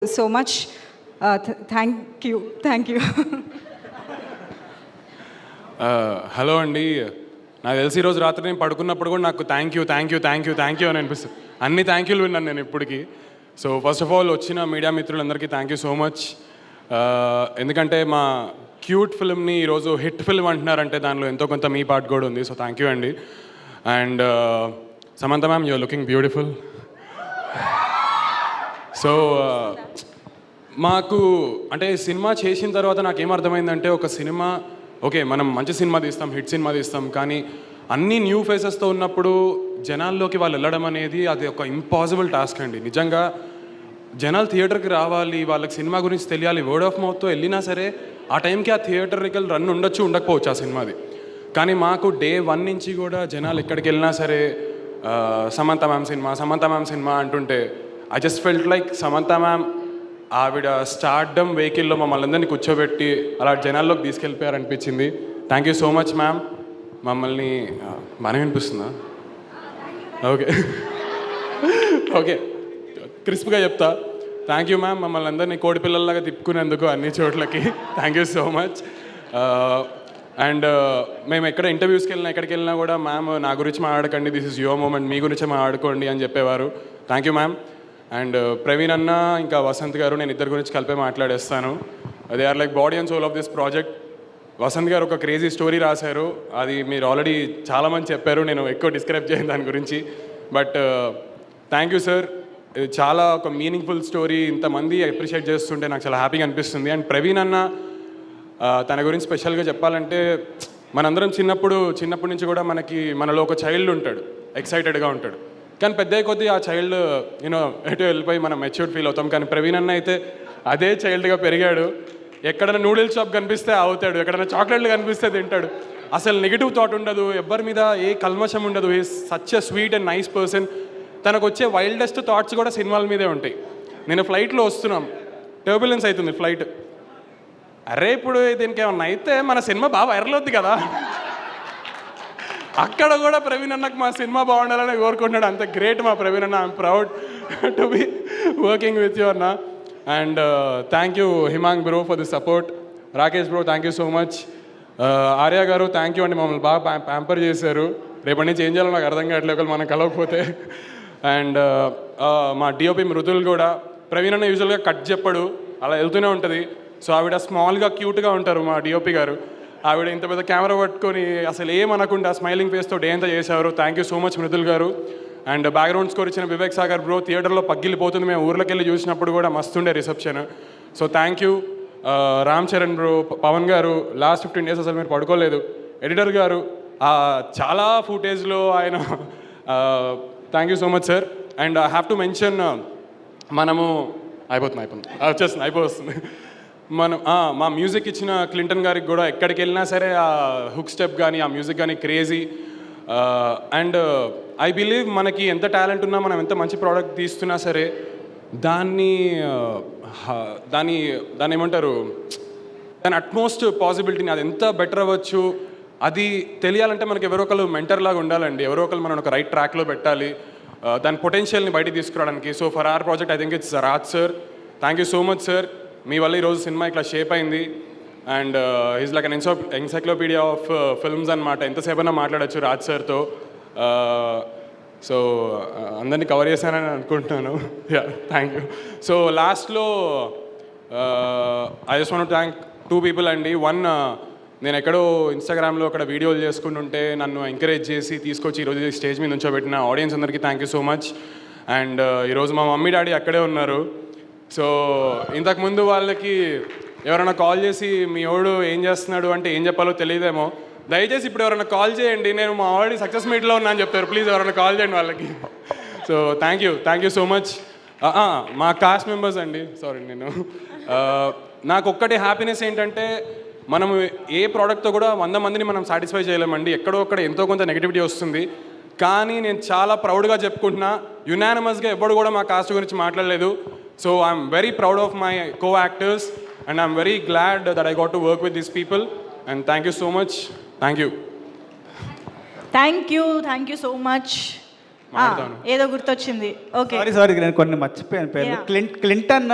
so much. Thank you. Hello అండి. నాకు తెలిసి ఈరోజు రాత్రి నేను పడుకున్నప్పుడు కూడా నాకు థ్యాంక్ యూ అని అనిపిస్తుంది. అన్ని థ్యాంక్ యూలు విన్నాను నేను ఇప్పటికీ. సో ఫస్ట్ ఆఫ్ ఆల్ వచ్చిన మీడియా మిత్రులందరికీ థ్యాంక్ యూ సో మచ్. ఎందుకంటే మా క్యూట్ ఫిల్మ్ని ఈరోజు హిట్ ఫిల్మ్ అంటున్నారంటే దానిలో ఎంతో కొంత మీ పార్ట్ కూడా ఉంది. సో థ్యాంక్ యూ అండి. And Samantha ma'am, you're looking beautiful. So మాకు అంటే సినిమా చేసిన తర్వాత నాకేమర్థమైందంటే, ఒక సినిమా ఓకే మనం మంచి సినిమా తీస్తాం, హిట్ సినిమా తీస్తాం, కానీ అన్ని న్యూ ఫేసెస్తో ఉన్నప్పుడు జనాల్లోకి వాళ్ళు వెళ్ళడం అనేది అది ఒక ఇంపాసిబుల్ టాస్క్ అండి. నిజంగా జనాలు థియేటర్కి రావాలి, వాళ్ళకి సినిమా గురించి తెలియాలి, వర్డ్ ఆఫ్ మౌత్తో వెళ్ళినా సరే ఆ టైంకి ఆ థియేటర్కి రన్ ఉండొచ్చు, ఉండకపోవచ్చు ఆ సినిమాది. కానీ మాకు డే 1 నుంచి కూడా జనాలు ఎక్కడికి వెళ్ళినా సరే సమంత మ్యామ్ సినిమా అంటుంటే I just felt like Samantha ma'am ఆవిడ స్టార్డమ్ వెహికల్లో మమ్మల్ని అందరినీ కూర్చోబెట్టి అలా జనాల్లోకి తీసుకెళ్ళిపోయారనిపించింది. Thank you so much ma'am. మమ్మల్ని బాగానే వినిపిస్తుందా? ఓకే క్రిస్ప్గా చెప్తా. థ్యాంక్ యూ మ్యామ్, మమ్మల్ని అందరినీ కోడి పిల్లల్లాగా తిప్పుకునేందుకు అన్ని చోట్లకి thank you so much. And మేము ఎక్కడ ఇంటర్వ్యూస్కి వెళ్ళినా ఎక్కడికి వెళ్ళినా కూడా మ్యామ్ నా గురించి మాట్లాడకండి, దిస్ ఇస్ యువర్ మూమెంట్, మీ గురించే మాట్లాడుకోండి అని చెప్పేవారు. Thank you ma'am. And Praveen అన్న ఇంకా వసంత్ గారు, నేను ఇద్దరి గురించి కలిపే మాట్లాడేస్తాను. They are like body and soul of this project. Vasanth గారు ఒక క్రేజీ స్టోరీ రాశారు, అది మీరు ఆల్రెడీ చాలామంది చెప్పారు, నేను ఎక్కువ డిస్క్రైబ్ చేయను దాని గురించి. బట్ థ్యాంక్ యూ సార్, ఇది చాలా ఒక మీనింగ్ఫుల్ స్టోరీ, ఇంతమంది అప్రిషియేట్ చేస్తుంటే నాకు చాలా హ్యాపీగా అనిపిస్తుంది. అండ్ ప్రవీణ్ అన్న తన గురించి స్పెషల్గా చెప్పాలంటే, మనందరం చిన్నప్పటి నుంచి కూడా మనలో ఒక చైల్డ్ ఉంటాడు, ఎక్సైటెడ్గా ఉంటాడు. కానీ పెద్ద కొద్దీ ఆ చైల్డ్ ఎటు వెళ్ళిపోయి మనం మెచ్యూర్డ్ ఫీల్ అవుతాం. కానీ ప్రవీణ్ అన్న అయితే అదే చైల్డ్గా పెరిగాడు. ఎక్కడైనా నూడిల్స్ షాప్ కనిపిస్తే అవుతాడు, ఎక్కడైనా చాక్లెట్లు కనిపిస్తే తింటాడు. అసలు నెగిటివ్ థాట్ ఉండదు, ఎవ్వరి మీద ఏ కల్మషం ఉండదు. He is such a sweet and nice person. తనకు వచ్చే వైల్డెస్ట్ థాట్స్ కూడా సినిమాల మీదే ఉంటాయి. నేను ఫ్లైట్లో వస్తున్నాం, టర్బులెన్స్ అవుతుంది ఫ్లైట్. అరే ఇప్పుడు దీనికి ఏమన్నా అయితే మన సినిమా బాగా వైరల్ అవుద్ది కదా, అక్కడ కూడా ప్రవీణ్ అన్నకు మా సినిమా బాగుండాలని కోరుకుంటున్నాడు. అంత గ్రేట్ మా ప్రవీణ్ అన్న. I'm proud to be working with you అన్న. And thank you Himang bro for the support. Rakesh bro thank you so much. Arya గారు థ్యాంక్ యూ అండి, మమ్మల్ని బాగా ప్యాంపర్ చేశారు. రేపటి నుంచి ఏం చేయాలో నాకు అర్థం కావట్లేదు మనం కలవకపోతే. అండ్ మా డిఓపి మృదుల్ కూడా, ప్రవీణ్ అన్న యూజువల్గా కట్ చెప్పడు, అలా వెళ్తూనే ఉంటుంది. సో ఆవిడ స్మాల్గా క్యూట్గా ఉంటారు మా డిఓపి గారు. ఆవిడ ఇంత పెద్ద కెమెరా పట్టుకొని అసలు ఏమనకుండా స్మైలింగ్ ఫేస్తో డే అంతా చేశారు. Thank you so much Mridul గారు. అండ్ బ్యాక్గ్రౌండ్ స్కోర్ ఇచ్చిన వివేక్ సాగర్ బ్రో, థియేటర్లో పగిలిపోతుంది, మేము ఊర్లోకి వెళ్ళి చూసినప్పుడు కూడా మస్తుండే reception. So thank you. Ram Charan bro, Pawan గారు లాస్ట్ 15 days అసలు మీరు పడుకోలేదు. ఎడిటర్ గారు చాలా ఫుటేజ్లో ఆయన, thank you so much sir. And I have to mention, మనము అయిపోతుంది మనం మా మ్యూజిక్ ఇచ్చిన క్లింటన్ గారికి కూడా ఎక్కడికి వెళ్ళినా సరే ఆ హుక్ స్టెప్ కానీ ఆ మ్యూజిక్ కానీ క్రేజీ. అండ్ ఐ బిలీవ్ మనకి ఎంత టాలెంట్ ఉన్నా, మనం ఎంత మంచి ప్రోడక్ట్ తీస్తున్నా సరే దాన్ని ఏమంటారు, దాని అట్మోస్ట్ పాసిబిలిటీని అది ఎంత బెటర్ అవ్వచ్చు అది తెలియాలంటే మనకి ఎవరో ఒకరు మెంటర్ లాగా ఉండాలండి. ఎవరో ఒకరు మనం ఒక రైట్ ట్రాక్లో పెట్టాలి, దాని పొటెన్షియల్ని బయటికి తీసుకురావడానికి. So for our project I think it's Raj sir. Thank you so much sir, మీ వల్ల ఈరోజు సినిమా ఇట్లా షేప్ అయింది. And is like an encyclopedia of films అనమాట. ఎంతసేపైనా మాట్లాడచ్చు రాజ్ సార్తో. సో అందరినీ కవర్ చేశానని అనుకుంటున్నాను. Thank you. సో లాస్ట్లో I just want to thank 2 people అండి. వన్, నేను ఎక్కడో ఇన్స్టాగ్రామ్లో అక్కడ వీడియోలు చేసుకుంటుంటే నన్ను ఎంకరేజ్ చేసి తీసుకొచ్చి ఈరోజు స్టేజ్ మీద నుంచోబెట్టిన ఆడియన్స్ అందరికీ thank you so much. And ఈరోజు మా మమ్మీ డాడీ అక్కడే ఉన్నారు. సో ఇంతకుముందు వాళ్ళకి ఎవరైనా కాల్ చేసి మీ వాడు ఏం చేస్తున్నాడు అంటే ఏం చెప్పాలో తెలియదేమో, దయచేసి ఇప్పుడు ఎవరైనా కాల్ చేయండి, నేను మా వాడి సక్సెస్ మీట్లో ఉన్నా అని చెప్తారు. ప్లీజ్ ఎవరైనా కాల్ చేయండి వాళ్ళకి. So thank you so much. మా కాస్ట్ మెంబర్స్ అండి, సారీ నాకు ఒక్కటి హ్యాపీనెస్ ఏంటంటే, మనము ఏ ప్రోడక్ట్తో కూడా 100 మందిని మనం సాటిస్ఫై చేయలేమండి. ఎక్కడో అక్కడ ఎంతో కొంత నెగిటివిటీ వస్తుంది. కానీ నేను చాలా ప్రౌడ్గా చెప్పుకుంటున్నా, యునానిమస్గా ఎవ్వడు కూడా మా కాస్ట్ గురించి మాట్లాడలేదు. So I'm very proud of my co-actors and I'm very glad that I got to work with these people, and thank you so much. Thank you. Thank you so much. మాట్లాడతాను. ఏదో గుర్తొచ్చింది. Okay. Sorry నేను కొన్ని మర్చిపోయాను పేర్లు. Clinton